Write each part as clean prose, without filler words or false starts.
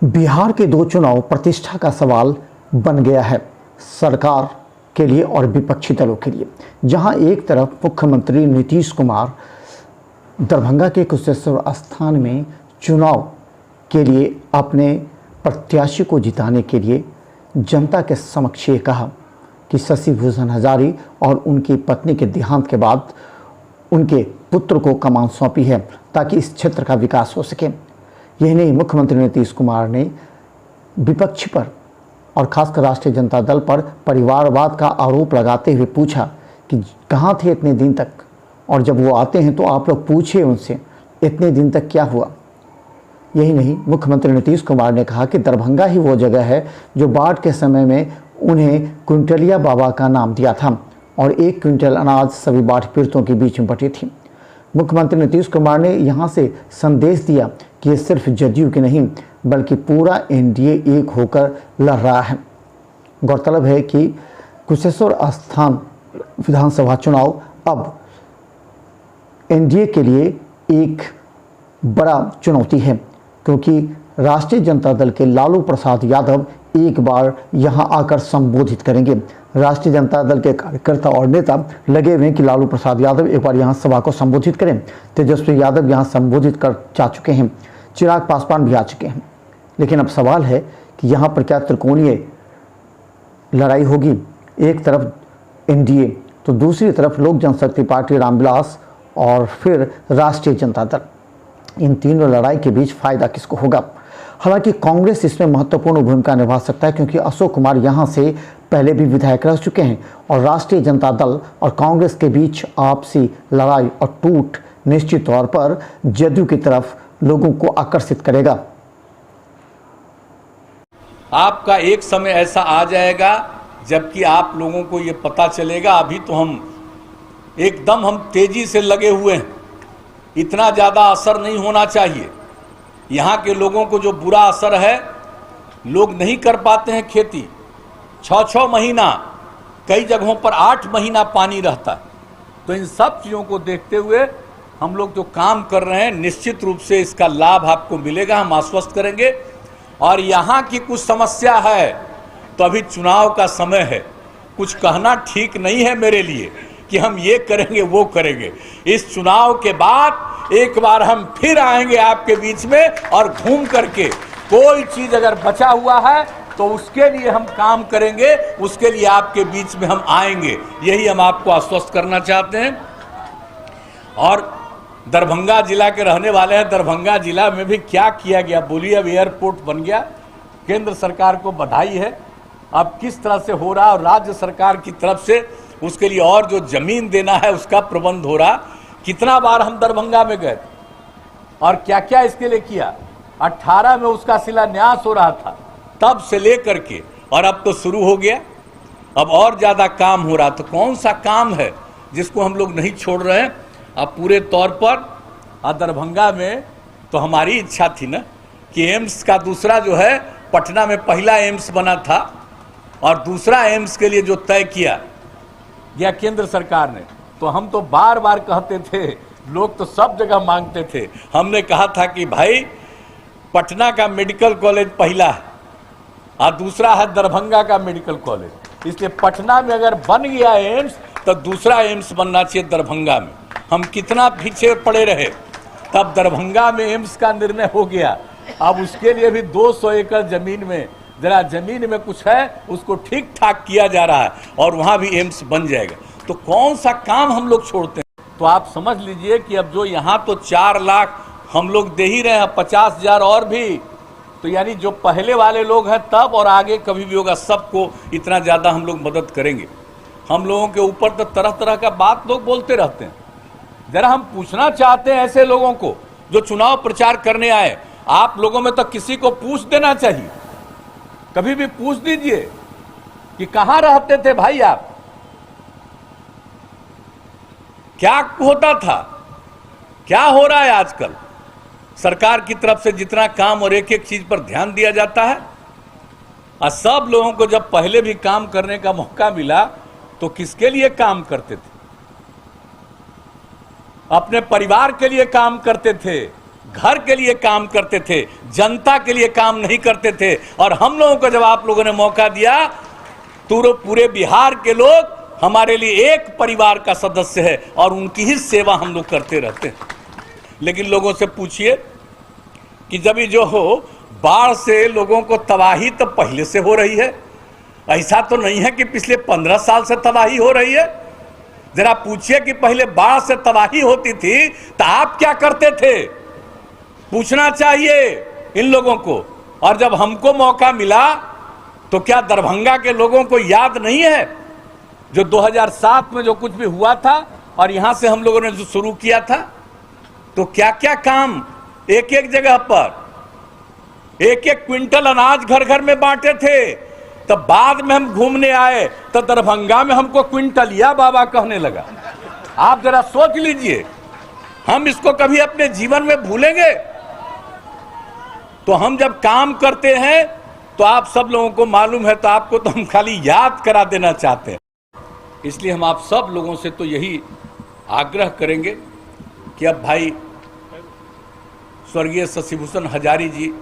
बिहार के दो चुनाव प्रतिष्ठा का सवाल बन गया है सरकार के लिए और विपक्षी दलों के लिए। जहां एक तरफ मुख्यमंत्री नीतीश कुमार दरभंगा के कुशेश्वर स्थान में चुनाव के लिए अपने प्रत्याशी को जिताने के लिए जनता के समक्ष ये कहा कि शशि भूषण हजारी और उनकी पत्नी के देहांत के बाद उनके पुत्र को कमान सौंपी है ताकि इस क्षेत्र का विकास हो सके। यही नहीं, मुख्यमंत्री नीतीश कुमार ने विपक्ष पर और खासकर राष्ट्रीय जनता दल पर परिवारवाद का आरोप लगाते हुए पूछा कि कहाँ थे इतने दिन तक, और जब वो आते हैं तो आप लोग पूछिए उनसे इतने दिन तक क्या हुआ। यही नहीं, मुख्यमंत्री नीतीश कुमार ने कहा कि दरभंगा ही वो जगह है जो बाढ़ के समय में उन्हें क्विंटलिया बाबा का नाम दिया था और 1 क्विंटल अनाज सभी बाढ़ पीड़ितों के बीच में बटी थी। मुख्यमंत्री नीतीश कुमार ने यहाँ से संदेश दिया कि ये सिर्फ जदयू की नहीं बल्कि पूरा एनडीए एक होकर लड़ रहा है। गौरतलब है कि कुशेश्वर स्थान विधानसभा चुनाव अब एनडीए के लिए एक बड़ा चुनौती है, क्योंकि राष्ट्रीय जनता दल के लालू प्रसाद यादव एक बार यहां आकर संबोधित करेंगे। राष्ट्रीय जनता दल के कार्यकर्ता और नेता लगे हुए हैं कि लालू प्रसाद यादव एक बार यहां सभा को संबोधित करें। तेजस्वी यादव यहां संबोधित कर जा चुके हैं, चिराग पासवान भी आ चुके हैं। लेकिन अब सवाल है कि यहां पर क्या त्रिकोणीय लड़ाई होगी, एक तरफ एनडीए तो दूसरी तरफ लोक जनशक्ति पार्टी रामविलास और फिर राष्ट्रीय जनता दल। इन तीनों लड़ाई के बीच फायदा किसको होगा? हालांकि कांग्रेस इसमें महत्वपूर्ण भूमिका निभा सकता है, क्योंकि अशोक कुमार यहां से पहले भी विधायक रह चुके हैं और राष्ट्रीय जनता दल और कांग्रेस के बीच आपसी लड़ाई और टूट निश्चित तौर पर जदयू की तरफ लोगों को आकर्षित करेगा। आपका एक समय ऐसा आ जाएगा जबकि आप लोगों को ये पता चलेगा। अभी तो हम एकदम तेजी से लगे हुए हैं, इतना ज़्यादा असर नहीं होना चाहिए। यहाँ के लोगों को जो बुरा असर है, लोग नहीं कर पाते हैं खेती, 6-6 महीना, कई जगहों पर 8 महीना पानी रहता है। तो इन सब चीज़ों को देखते हुए हम लोग जो काम कर रहे हैं, निश्चित रूप से इसका लाभ आपको मिलेगा, हम आश्वस्त करेंगे। और यहाँ की कुछ समस्या है तो अभी चुनाव का समय है, कुछ कहना ठीक नहीं है मेरे लिए कि हम ये करेंगे वो करेंगे। इस चुनाव के बाद एक बार हम फिर आएंगे आपके बीच में और घूम करके कोई चीज अगर बचा हुआ है तो उसके लिए हम काम करेंगे, उसके लिए आपके बीच में हम आएंगे, यही हम आपको आश्वस्त करना चाहते हैं। और दरभंगा जिला के रहने वाले हैं, दरभंगा जिला में भी क्या किया गया बोलिए। अब एयरपोर्ट बन गया, केंद्र सरकार को बधाई है। अब किस तरह से हो रहा और राज्य सरकार की तरफ से उसके लिए और जो जमीन देना है उसका प्रबंध हो रहा। कितना बार हम दरभंगा में गए और क्या क्या इसके लिए किया। 18 में उसका शिलान्यास हो रहा था तब से लेकर के, और अब तो शुरू हो गया, अब और ज़्यादा काम हो रहा। तो कौन सा काम है जिसको हम लोग नहीं छोड़ रहे हैं? अब पूरे तौर पर दरभंगा में तो हमारी इच्छा थी ना कि एम्स का दूसरा जो है, पटना में पहला एम्स बना था और दूसरा एम्स के लिए जो तय किया गया केंद्र सरकार ने, तो हम तो बार बार कहते थे, लोग तो सब जगह मांगते थे। हमने कहा था कि भाई पटना का मेडिकल कॉलेज पहला है और दूसरा है दरभंगा का मेडिकल कॉलेज, इसलिए पटना में अगर बन गया एम्स तो दूसरा एम्स बनना चाहिए दरभंगा में। हम कितना पीछे पड़े रहे, तब दरभंगा में एम्स का निर्णय हो गया। अब उसके लिए भी 200 एकड़ जमीन में, जरा जमीन में कुछ है उसको ठीक ठाक किया जा रहा है और वहाँ भी एम्स बन जाएगा। तो कौन सा काम हम लोग छोड़ते हैं? तो आप समझ लीजिए कि अब जो यहाँ तो 4 लाख हम लोग दे ही रहे हैं, 50,000 और भी, तो यानी जो पहले वाले लोग हैं तब और आगे कभी भी होगा, सबको इतना ज़्यादा हम लोग मदद करेंगे। हम लोगों के ऊपर तो तरह तरह का बात लोग बोलते रहते हैं। जरा हम पूछना चाहते हैं ऐसे लोगों को जो चुनाव प्रचार करने आए, आप लोगों में तो किसी को पूछ देना चाहिए, कभी भी पूछ दीजिए कि कहाँ रहते थे भाई आप, क्या होता था, क्या हो रहा है आजकल। सरकार की तरफ से जितना काम और एक एक चीज पर ध्यान दिया जाता है, और सब लोगों को जब पहले भी काम करने का मौका मिला तो किसके लिए काम करते थे? अपने परिवार के लिए काम करते थे, घर के लिए काम करते थे, जनता के लिए काम नहीं करते थे। और हम लोगों को जब आप लोगों ने मौका दिया तो पूरे बिहार के लोग हमारे लिए एक परिवार का सदस्य है और उनकी ही सेवा हम लोग करते रहते हैं। लेकिन लोगों से पूछिए कि जब ये जो हो बाढ़ से लोगों को तबाही तो पहले से हो रही है, ऐसा तो नहीं है कि पिछले 15 साल से तबाही हो रही है। जरा पूछिए कि पहले बाढ़ से तबाही होती थी तो आप क्या करते थे, पूछना चाहिए इन लोगों को। और जब हमको मौका मिला तो क्या दरभंगा के लोगों को याद नहीं है जो 2007 में जो कुछ भी हुआ था और यहां से हम लोगों ने जो शुरू किया था, तो क्या क्या काम एक एक जगह पर एक एक क्विंटल अनाज घर घर में बांटे थे। तब बाद में हम घूमने आए तो दरभंगा में हमको क्विंटलिया बाबा कहने लगा। आप जरा सोच लीजिए, हम इसको कभी अपने जीवन में भूलेंगे? तो हम जब काम करते हैं तो आप सब लोगों को मालूम है, तो आपको तो हम खाली याद करा देना चाहते हैं। इसलिए हम आप सब लोगों से तो यही आग्रह करेंगे कि अब भाई स्वर्गीय शशिभूषण हजारी जी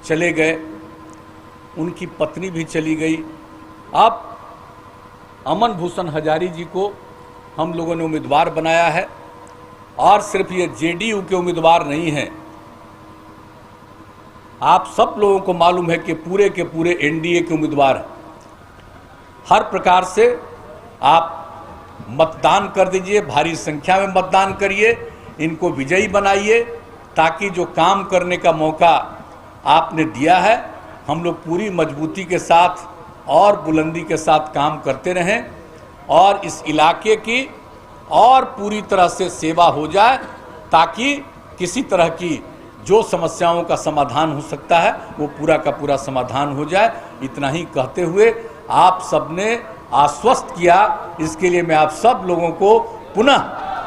चले गए, उनकी पत्नी भी चली गई। अब अमन भूषण हजारी जी को हम लोगों ने उम्मीदवार बनाया है और सिर्फ ये जेडीयू के उम्मीदवार नहीं हैं, आप सब लोगों को मालूम है कि पूरे के पूरे एनडीए के उम्मीदवार हैं। हर प्रकार से आप मतदान कर दीजिए, भारी संख्या में मतदान करिए, इनको विजयी बनाइए, ताकि जो काम करने का मौका आपने दिया है हम लोग पूरी मजबूती के साथ और बुलंदी के साथ काम करते रहें और इस इलाके की और पूरी तरह से सेवा हो जाए, ताकि किसी तरह की जो समस्याओं का समाधान हो सकता है वो पूरा का पूरा समाधान हो जाए। इतना ही कहते हुए आप सबने आश्वस्त किया, इसके लिए मैं आप सब लोगों को पुनः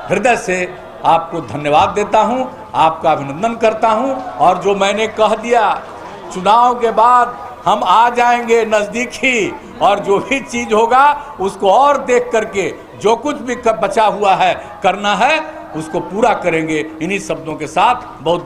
हृदय से आपको धन्यवाद देता हूं, आपका अभिनंदन करता हूं। और जो मैंने कह दिया, चुनाव के बाद हम आ जाएंगे नज़दीक ही और जो भी चीज़ होगा उसको और देख करके जो कुछ भी बचा हुआ है करना है उसको पूरा करेंगे। इन्हीं शब्दों के साथ बहुत बहुत